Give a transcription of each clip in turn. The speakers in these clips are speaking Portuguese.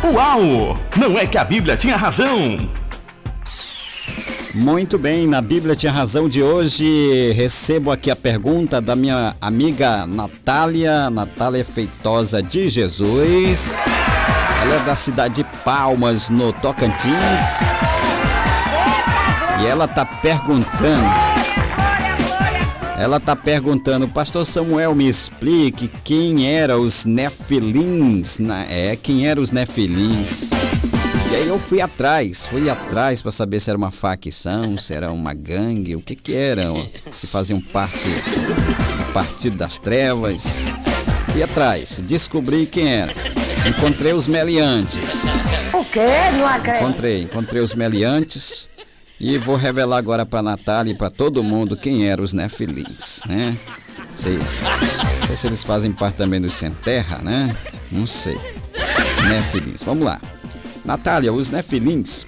Uau! Não é que a Bíblia tinha razão? Muito bem, na Bíblia Tinha Razão de hoje, recebo aqui a pergunta da minha amiga Natália Feitosa de Jesus. Ela é da cidade de Palmas, no Tocantins. E ela está perguntando, Pastor Samuel, me explique quem eram os Nefilins. Quem eram os Nefilins? E aí eu fui atrás para saber se era uma facção, se era uma gangue, o que eram, se faziam parte do Partido das Trevas. Fui atrás, descobri quem era. Encontrei os meliantes. O quê? Não acredito. Encontrei os meliantes e vou revelar agora para Natália e para todo mundo quem eram os Nefilins, né? Não sei se eles fazem parte também dos Sem Terra, né? Não sei. Nefilins, vamos lá. Natália, os Nefilins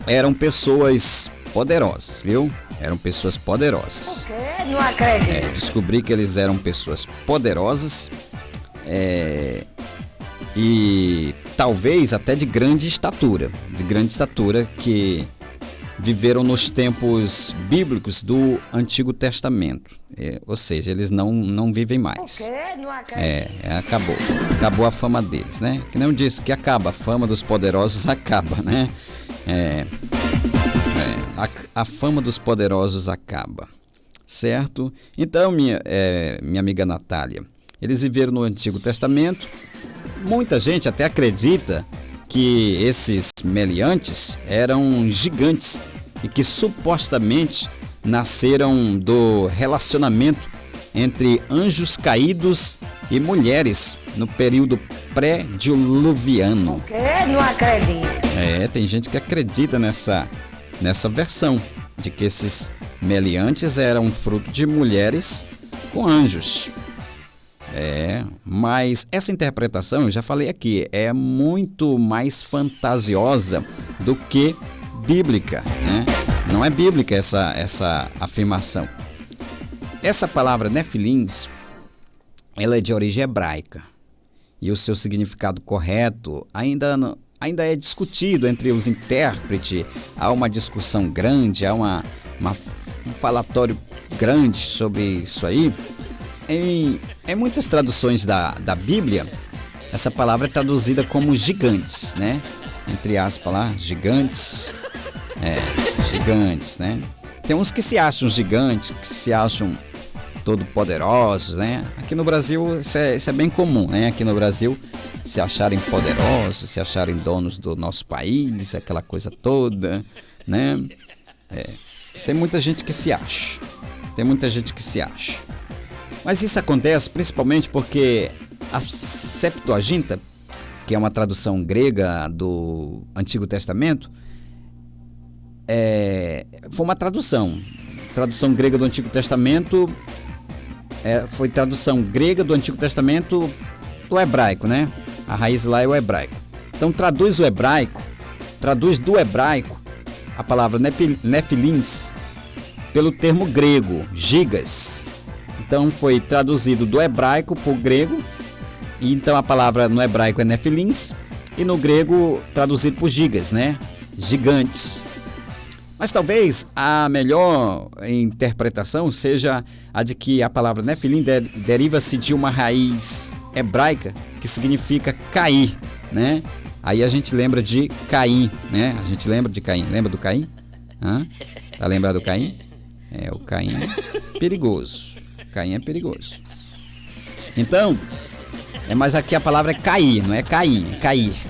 eram pessoas poderosas, viu? Eram pessoas poderosas. O quê? Não acredito. Descobri que eles eram pessoas poderosas e talvez até de grande estatura, que viveram nos tempos bíblicos do Antigo Testamento. Ou seja, eles não vivem mais. O quê? Não acredito. Acabou a fama deles, né? Que não disse que acaba, a fama dos poderosos acaba, né? A fama dos poderosos acaba, certo? Então, minha amiga Natália, eles viveram no Antigo Testamento. Muita gente até acredita que esses meliantes eram gigantes e que supostamente nasceram do relacionamento entre anjos caídos e mulheres no período pré-diluviano. O quê? Não acredito. Tem gente que acredita nessa versão de que esses meliantes eram fruto de mulheres com anjos. Mas essa interpretação, eu já falei aqui, é muito mais fantasiosa do que bíblica, né? Não é bíblica essa afirmação. Essa palavra Nefilins, ela é de origem hebraica e o seu significado correto ainda é discutido entre os intérpretes. Há uma discussão grande, há um falatório grande sobre isso aí. Em muitas traduções da Bíblia, essa palavra é traduzida como gigantes, né? Entre aspas lá, gigantes. Gigantes, né? Tem uns que se acham gigantes, que se acham todo-poderosos, né? Aqui no Brasil isso é bem comum, né? Aqui no Brasil se acharem poderosos, se acharem donos do nosso país, aquela coisa toda, né? Tem muita gente que se acha. Mas isso acontece principalmente porque a Septuaginta, que é uma tradução grega do Antigo Testamento, foi uma tradução grega do Antigo Testamento, foi tradução grega do Antigo Testamento do hebraico, né? A raiz lá é o hebraico. Então traduz do hebraico a palavra Nefilins pelo termo grego, gigas. Então foi traduzido do hebraico para o grego, e então a palavra no hebraico é Nefilins, e no grego traduzido por gigas, né? Gigantes. Mas talvez a melhor interpretação seja a de que a palavra Nefilim deriva-se de uma raiz hebraica que significa cair, né? Aí a gente lembra de Caim, né? A gente lembra de Caim. Lembra do Caim? Tá lembrado do Caim? O Caim é perigoso. Caim é perigoso. Então, mas aqui a palavra é cair, não é cair, é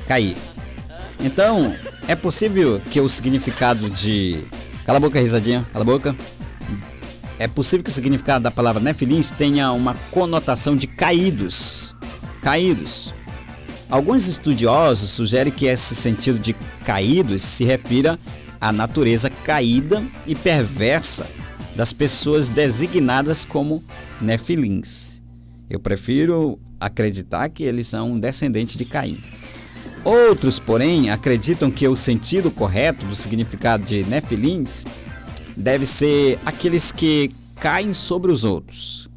cair. Então, é possível que o significado de... Cala a boca, risadinha, cala a boca. É possível que o significado da palavra Nefilins tenha uma conotação de caídos. Alguns estudiosos sugerem que esse sentido de caídos se refira à natureza caída e perversa das pessoas designadas como Nefilins. Eu prefiro acreditar que eles são descendentes de Caim. Outros, porém, acreditam que o sentido correto do significado de Nefilins deve ser aqueles que caem sobre os outros.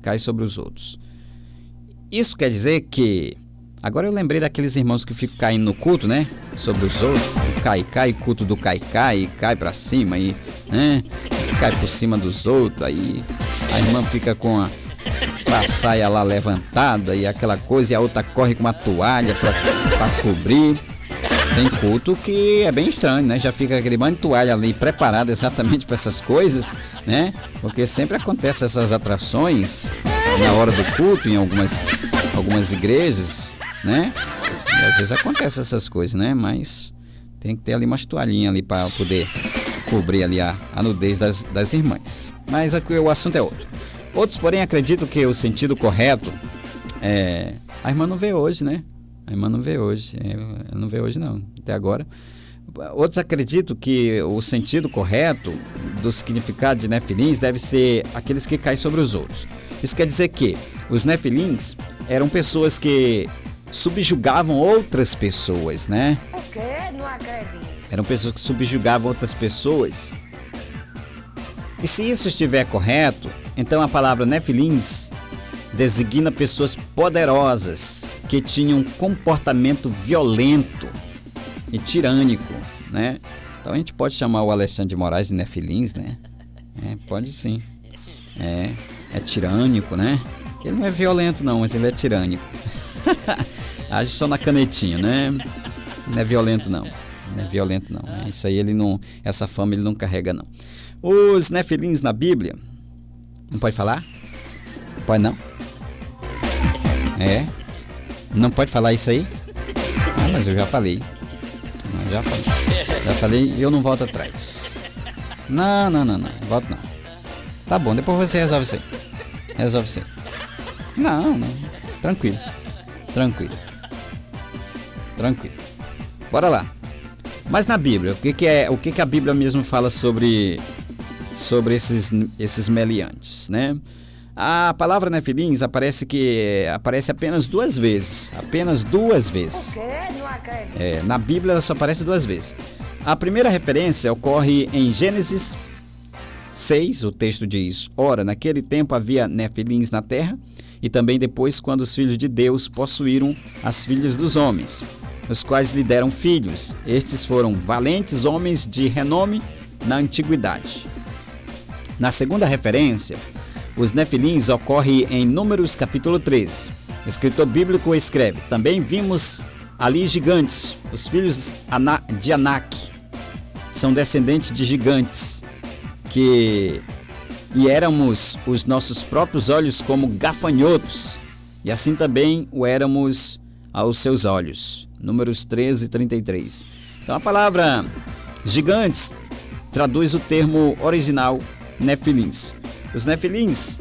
Isso quer dizer que Agora eu lembrei daqueles irmãos que ficam caindo no culto, né? Sobre os outros. Cai, culto do cai, cai pra cima e, né? Cai por cima dos outros. Aí a irmã fica com a saia lá levantada e aquela coisa, e a outra corre com uma toalha pra cobrir. Tem culto que é bem estranho, né? Já fica aquele banho de toalha ali preparado exatamente para essas coisas, né? Porque sempre acontece essas atrações na hora do culto em algumas igrejas, né? E às vezes acontece essas coisas, né? Mas tem que ter ali umas toalhinhas ali para poder cobrir ali a nudez das irmãs. Mas aqui o assunto é outro. Outros, porém, acreditam que o sentido correto a irmã não vê hoje, né? A irmã não vê hoje. Ela não vê hoje, não, até agora. Outros acreditam que o sentido correto do significado de nefilins deve ser aqueles que caem sobre os outros. Isso quer dizer que os nefilins eram pessoas que subjugavam outras pessoas, né? O quê? Não acredito. Eram pessoas que subjugavam outras pessoas. E se isso estiver correto, então a palavra nefilins designa pessoas poderosas que tinham um comportamento violento e tirânico, né? Então a gente pode chamar o Alexandre de Moraes de nefilins, né? Pode sim. É tirânico, né? Ele não é violento não, mas ele é tirânico. Age só na canetinha, né? Não é violento não. Não é violento não. Isso aí ele não, essa fama ele não carrega não. Os nefilins na Bíblia, não pode falar? Pode não? Não pode falar isso aí? Mas eu já falei. Já falei e eu não volto atrás. Não, volto não. Tá bom, depois você resolve isso aí. Resolve isso aí. Não, tranquilo. Bora lá. Mas na Bíblia, o que a Bíblia mesmo fala sobre esses meliantes, né? A palavra nefilins aparece apenas duas vezes. Apenas duas vezes. O quê? Não acredito. Na Bíblia ela só aparece duas vezes. A primeira referência ocorre em Gênesis 6, o texto diz: ora, naquele tempo havia nefilins na terra, e também depois quando os filhos de Deus possuíram as filhas dos homens, os quais lhe deram filhos. Estes foram valentes homens de renome na antiguidade. Na segunda referência, os nefilins ocorrem em Números capítulo 13. O escritor bíblico escreve: também vimos ali gigantes, os filhos de Anak. São descendentes de gigantes, e éramos os nossos próprios olhos como gafanhotos, e assim também o éramos aos seus olhos. Números 13, 33. Então a palavra gigantes traduz o termo original nefilins. Os nefilins,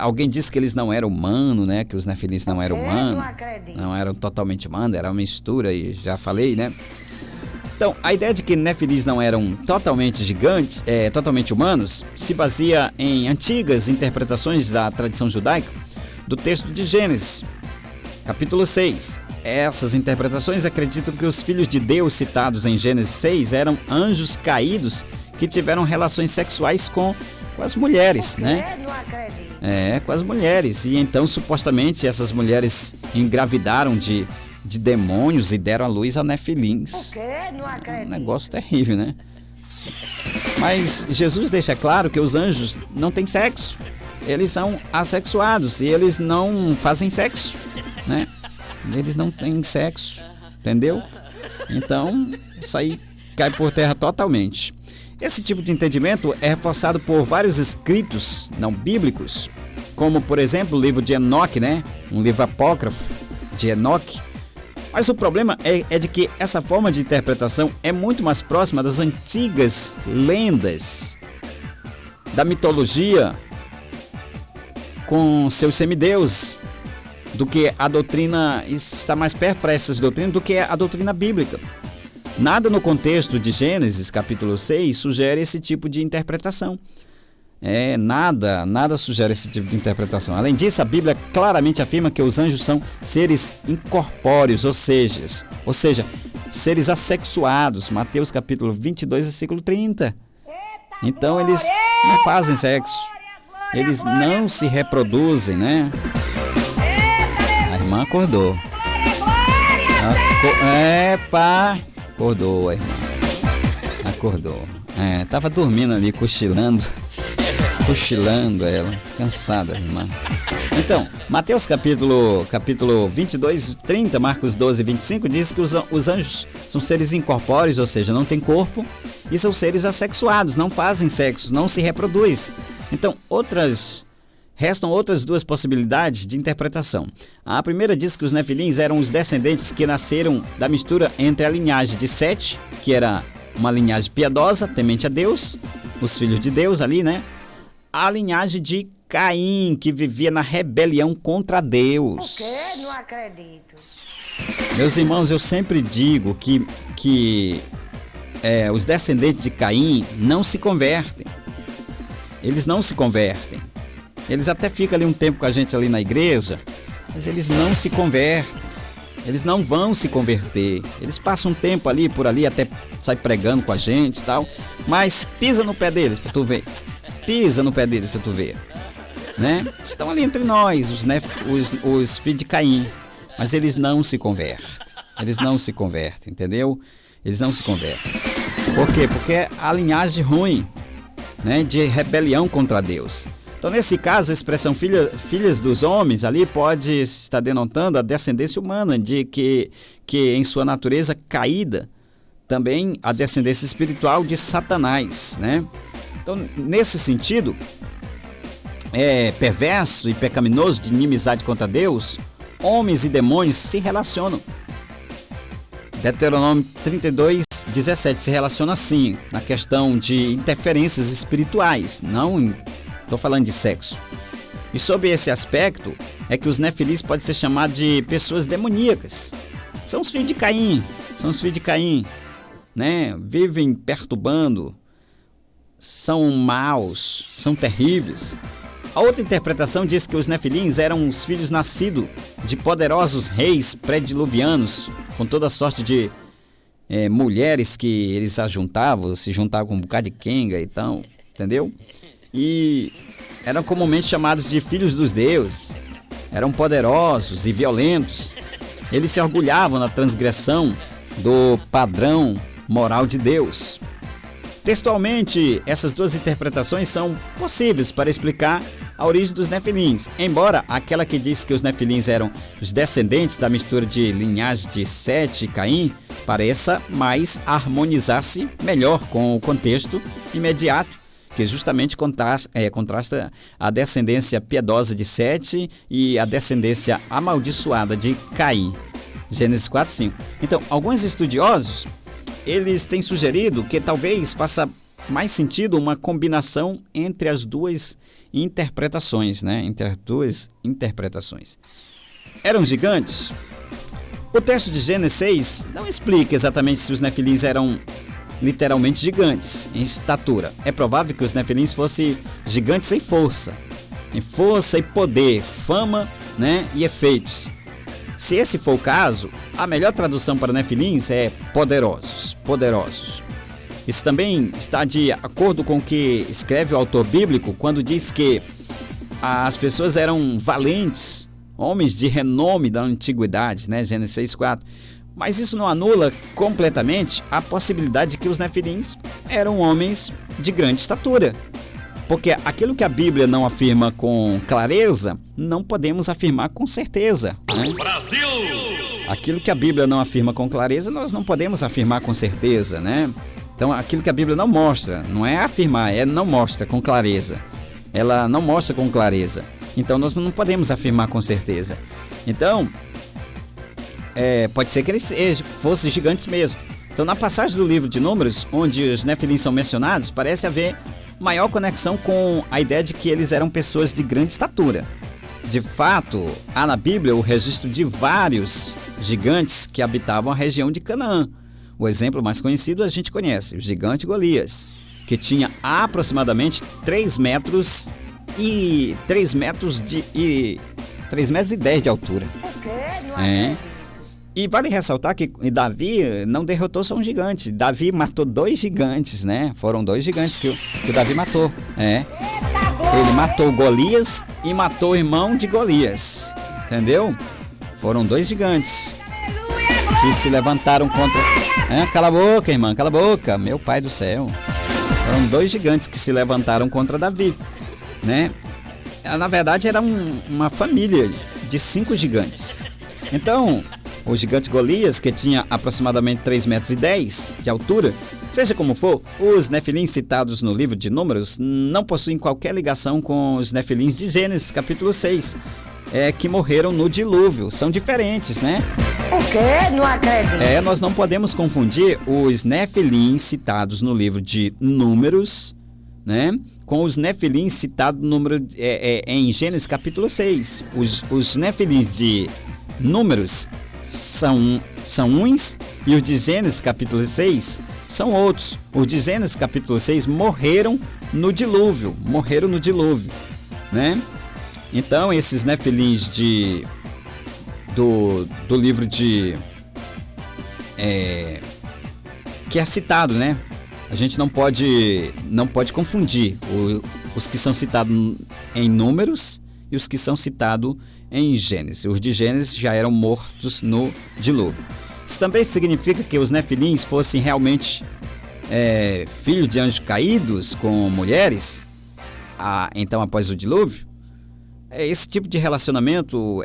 alguém disse que eles não eram humanos, né? Que os nefilins não eram humanos, não eram totalmente humanos, era uma mistura, e já falei, né? Então, a ideia de que nefilins não eram totalmente gigantes, totalmente humanos, se baseia em antigas interpretações da tradição judaica do texto de Gênesis, capítulo 6. Essas interpretações acreditam que os filhos de Deus citados em Gênesis 6 eram anjos caídos que tiveram relações sexuais com as mulheres, né? Não acredito. Com as mulheres. E então, supostamente, essas mulheres engravidaram de demônios e deram à luz a nefilins. O quê? Não acredito. Um negócio terrível, né? Mas Jesus deixa claro que os anjos não têm sexo. Eles são assexuados e eles não fazem sexo, né? Eles não têm sexo, entendeu? Então, isso aí cai por terra totalmente. Esse tipo de entendimento é reforçado por vários escritos não bíblicos, como, por exemplo, o livro de Enoque, né? Um livro apócrifo de Enoque. Mas o problema é de que essa forma de interpretação é muito mais próxima das antigas lendas da mitologia com seus semideuses, do que a doutrina, está mais perto para essas doutrinas do que a doutrina bíblica. Nada no contexto de Gênesis capítulo 6 sugere esse tipo de interpretação. Nada sugere esse tipo de interpretação. Além disso, a Bíblia claramente afirma que os anjos são seres incorpóreos, ou seja, seres assexuados. Mateus capítulo 22, versículo 30. Então eles não fazem sexo. Eles não se reproduzem, né? A irmã acordou. Acordou a irmã. Acordou. Tava dormindo ali, cochilando ela, cansada a irmã. Então, Mateus capítulo 22, 30, Marcos 12, 25, diz que os anjos são seres incorpóreos, ou seja, não têm corpo, e são seres assexuados, não fazem sexo, não se reproduzem. Então, restam outras duas possibilidades de interpretação. A primeira diz que os nefilins eram os descendentes que nasceram da mistura entre a linhagem de Sete, que era uma linhagem piedosa, temente a Deus, os filhos de Deus ali, né? A linhagem de Caim, que vivia na rebelião contra Deus. O quê? Não acredito. Meus irmãos, eu sempre digo que os descendentes de Caim não se convertem. Eles não se convertem. Eles até ficam ali um tempo com a gente ali na igreja, mas eles não se convertem. Eles não vão se converter. Eles passam um tempo ali, por ali, até sai pregando com a gente e tal, mas pisa no pé deles pra tu ver. Pisa no pé deles pra tu ver. Né? Estão ali entre nós, os filhos de Caim, mas eles não se convertem. Eles não se convertem, entendeu? Eles não se convertem. Por quê? Porque é a linhagem ruim, né, de rebelião contra Deus. Então, nesse caso, a expressão filhas dos homens ali pode estar denotando a descendência humana, de que em sua natureza caída, também a descendência espiritual de Satanás, né? Então, nesse sentido, perverso e pecaminoso, de inimizade contra Deus, homens e demônios se relacionam. Deuteronômio 32, 17 se relaciona assim, na questão de interferências espirituais, não estou falando de sexo. E sob esse aspecto, é que os nefilis podem ser chamados de pessoas demoníacas. São os filhos de Caim, né? Vivem perturbando, são maus, são terríveis. A outra interpretação diz que os nefilins eram os filhos nascidos de poderosos reis pré-diluvianos, com toda sorte de mulheres que eles se juntavam com um bocado de quenga e tal, entendeu? E eram comumente chamados de filhos dos deuses. Eram poderosos e violentos. Eles se orgulhavam na transgressão do padrão moral de Deus. Textualmente, essas duas interpretações são possíveis para explicar a origem dos nefilins, embora aquela que diz que os nefilins eram os descendentes da mistura de linhagem de Sete e Caim pareça mais harmonizar-se melhor com o contexto imediato, que justamente contrasta a descendência piedosa de Sete e a descendência amaldiçoada de Caim. Gênesis 4, 5. Então, alguns estudiosos, eles têm sugerido que talvez faça mais sentido uma combinação entre as duas interpretações, né? Entre as duas interpretações. Eram gigantes? O texto de Gênesis 6 não explica exatamente se os nefilins eram literalmente gigantes em estatura. É provável que os nefilins fossem gigantes em força e poder, fama, né, e efeitos. Se esse for o caso, a melhor tradução para nefilins é poderosos. Isso também está de acordo com o que escreve o autor bíblico quando diz que as pessoas eram valentes, homens de renome da antiguidade, né, Gênesis 6:4. Mas isso não anula completamente a possibilidade de que os nefilins eram homens de grande estatura. Porque aquilo que a Bíblia não afirma com clareza, não podemos afirmar com certeza, né? Brasil! Aquilo que a Bíblia não afirma com clareza, nós não podemos afirmar com certeza, né? Então, aquilo que a Bíblia não mostra, não é afirmar, não mostra com clareza. Ela não mostra com clareza. Então, nós não podemos afirmar com certeza. Então, pode ser que eles fossem gigantes mesmo. Então, na passagem do livro de Números, onde os nefilins são mencionados, parece haver maior conexão com a ideia de que eles eram pessoas de grande estatura. De fato, há na Bíblia o registro de vários gigantes que habitavam a região de Canaã. O exemplo mais conhecido a gente conhece, o gigante Golias, que tinha aproximadamente 3 metros e 10 de altura. O quê? Não acredito. E vale ressaltar que Davi não derrotou só um gigante. Davi matou 2 gigantes, né? Foram 2 gigantes que o Davi matou. Ele matou Golias e matou o irmão de Golias. Entendeu? Foram 2 gigantes que se levantaram contra... cala a boca, irmã, cala a boca, meu pai do céu. Foram 2 gigantes que se levantaram contra Davi, né? Na verdade, era uma família de 5 gigantes. Então, o gigante Golias, que tinha aproximadamente 3,10 metros de altura, seja como for, os nefilins citados no livro de Números não possuem qualquer ligação com os nefilins de Gênesis, capítulo 6, que morreram no dilúvio. São diferentes, né? O quê? Não acredito. Nós não podemos confundir os nefilins citados no livro de Números, né, com os nefilins citados no em Gênesis capítulo 6. Os nefilins de Números são uns e os de Gênesis capítulo 6 são outros. Os de Gênesis capítulo 6 morreram no dilúvio, né? Então esses nefilins do livro de que é citado, né? A gente não pode confundir os que são citados em Números e os que são citados em Gênesis. Os de Gênesis já eram mortos no dilúvio. Isso também significa que os nefilins fossem realmente filhos de anjos caídos com mulheres, então após o dilúvio? Esse tipo de relacionamento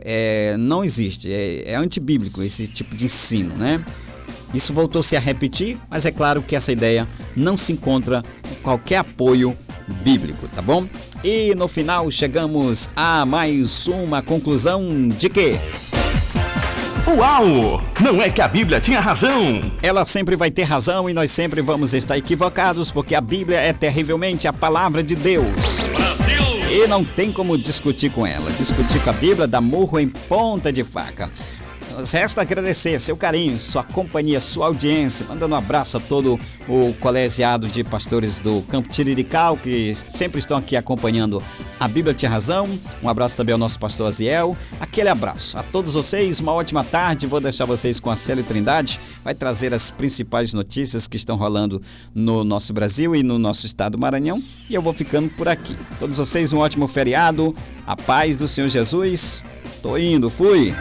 não existe, é antibíblico esse tipo de ensino, né? Isso voltou-se a repetir, mas é claro que essa ideia não se encontra em qualquer apoio bíblico, tá bom? E no final chegamos a mais uma conclusão de que... Uau! Não é que a Bíblia tinha razão? Ela sempre vai ter razão e nós sempre vamos estar equivocados, porque a Bíblia é terrivelmente a palavra de Deus. Brasil! E não tem como discutir com ela. Discutir com a Bíblia dá murro em ponta de faca. Resta agradecer seu carinho, sua companhia, sua audiência, mandando um abraço a todo o colegiado de pastores do Campo Tirirical, que sempre estão aqui acompanhando a Bíblia Tinha Razão. Um abraço também ao nosso pastor Aziel. Aquele abraço a todos vocês, uma ótima tarde. Vou deixar vocês com a Célio Trindade, vai trazer as principais notícias que estão rolando no nosso Brasil e no nosso estado do Maranhão, e eu vou ficando por aqui. Todos vocês um ótimo feriado, a paz do Senhor Jesus. Tô indo, fui!